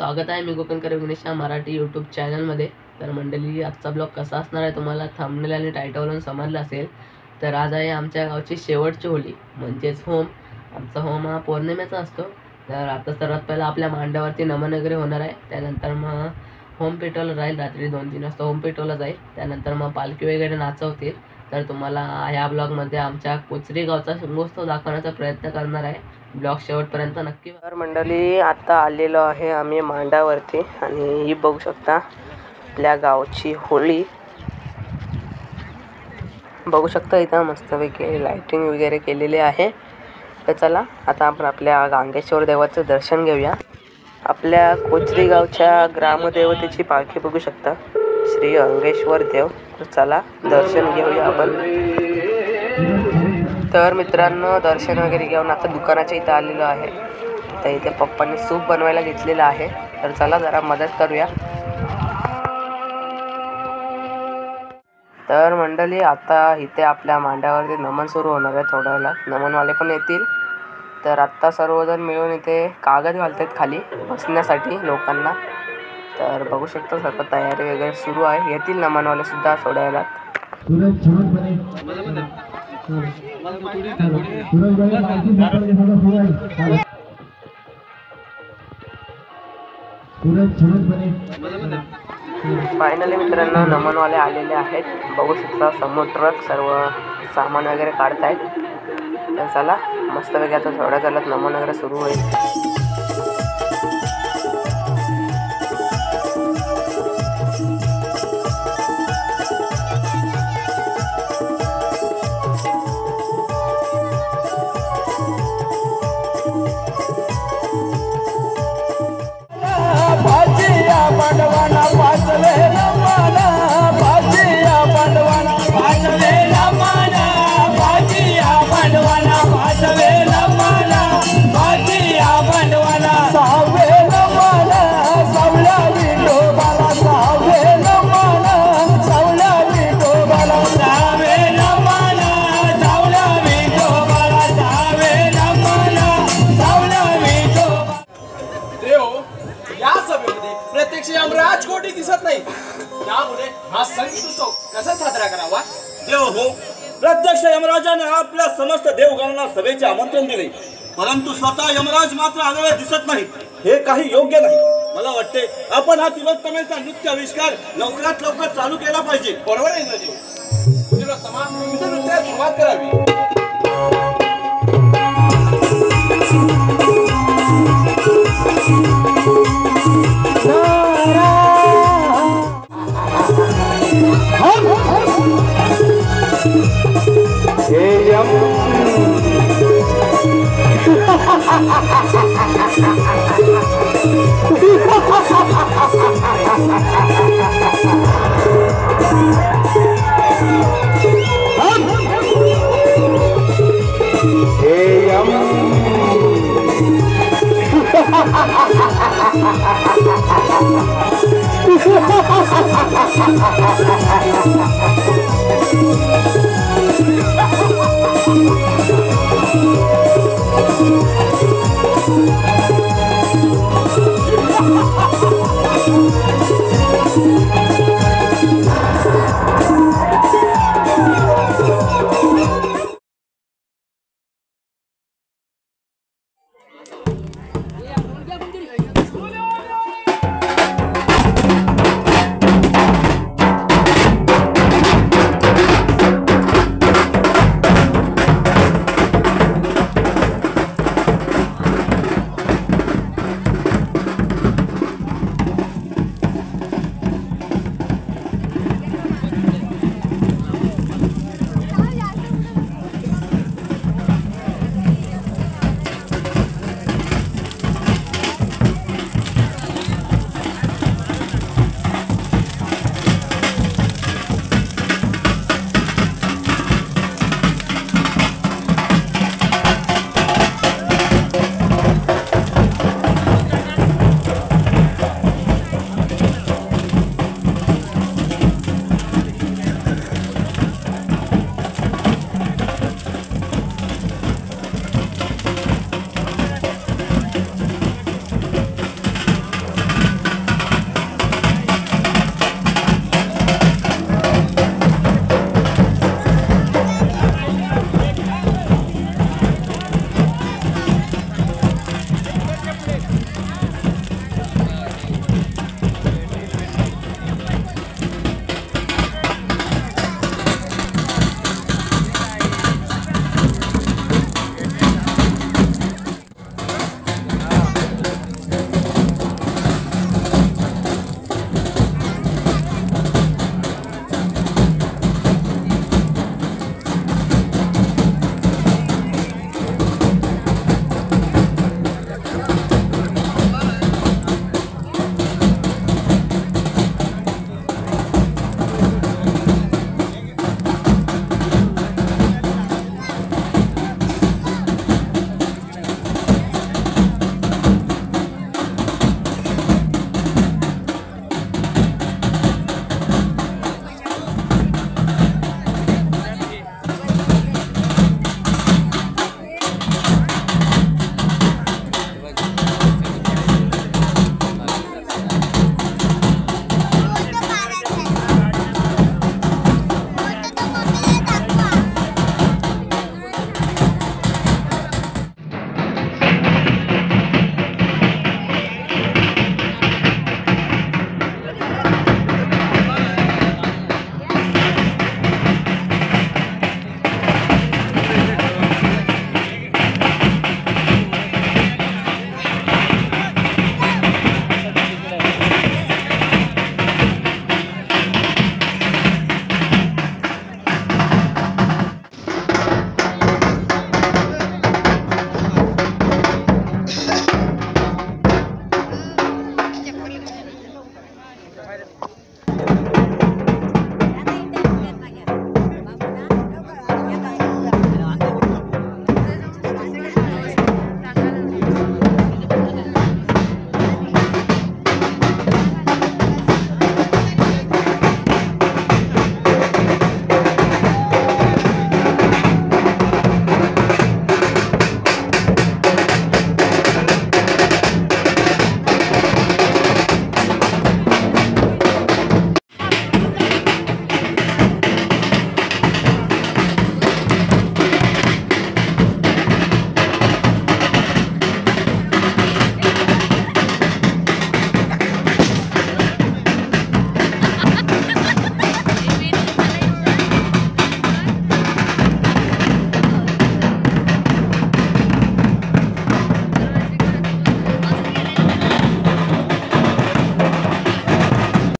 स्वागत आहे मी कोकणकर विघ्नेश मराठी यूट्यूब चॅनलमध्ये। तर मंडळी, आजचा ब्लॉग कसा असणार आहे तुम्हाला थंबनेल आणि टायटलवरून समजलं असेल। तर आज आहे आमच्या गावची शेवटची होळी म्हणजेच होम। आमचा होम हा पौर्णिमेचा असतो। तर आता सर्वात पहिला आपल्या मांड्यावरती नमन वगैरे होणार आहे, त्यानंतर मग होम पेटवलं राहील, रात्री 2-3 वाजता होम पेटवलं जाईल, त्यानंतर मग पालखी वगैरे नाचवतील। तर तुम्हाला ह्या ब्लॉगमध्ये आमच्या कोचरी गावचा शिमगोत्सव दाखवण्याचा प्रयत्न करणार आहे, ब्लॉग शेवटपर्यंत नक्की। तर मंडळी, आता आलेलो आहे आम्ही मांडावरती आणि ही बघू शकता आपल्या गावची होळी बघू शकता। इथं मस्तपैकी लाइटिंग वगैरे केलेली आहे। तर चला आता आपण आपल्या गांगेश्वर देवाचं दर्शन घेऊया। आपल्या कोचरी गावच्या ग्रामदेवतेची पालखी बघू शकता, श्री अंगेश्वर देव। तर चला दर्शन घेऊया आपण। तर मित्रांनो, दर्शन वगैरे घेऊन आता दुकानाच्या इथं आलेलो आहे। तर इथे पप्पांनी सूप बनवायला घेतलेलं आहे, तर चला जरा मदत करूया। तर मंडळी, आता इथे आपल्या मांड्यावरती नमन सुरू होणार आहे। थोड्या वेळात नमनवाले पण येतील। तर आत्ता सर्वजण मिळून इथे कागद घालतात खाली बसण्यासाठी लोकांना। तर बघू शकता सर्व तयारी वगैरे सुरू आहे, येतील नमनवाले सुद्धा थोड्या वेळात। फायनली मित्रांनो, नमनवाले आलेले आहेत, बघू शकता समोर ट्रक सर्व सामान वगैरे काढतायत। तर चला मस्तपैकी आता थोड्या वेळात नमन वगैरे सुरू होईल। पांडवाना वाचले नमाना, भाजिया पांडवाना वाचले नमाना, भाजिया पांडवाना वाचले नमाना, भाजिया पांडवाना सावे नमाना, सावला विठोबाला सावे नमाना, सावला विठोबाला सावे नमाना, सावला विठोबाला सावे नमाना, सावला विठोबा। देव या सभेमध्ये प्रत्यक्ष यमराज कोटी दिसत नाही, त्यामुळे हा संगीत उत्सव कसा साजरा करावा? देव हो, प्रत्यक्ष यमराजाने आपल्या समस्त देवगणांना सभेचे आमंत्रण दिले, परंतु स्वतः यमराज मात्र आलेले दिसत नाही। हे काही योग्य नाही। मला वाटते आपण हा तिलोत्तमेचा नृत्य आविष्कार लवकरात लवकर चालू केला पाहिजे। बरोबर आहे इंद्रदेव, तिलोत्तमा तुमच्या नृत्याला सुरुवात करावी।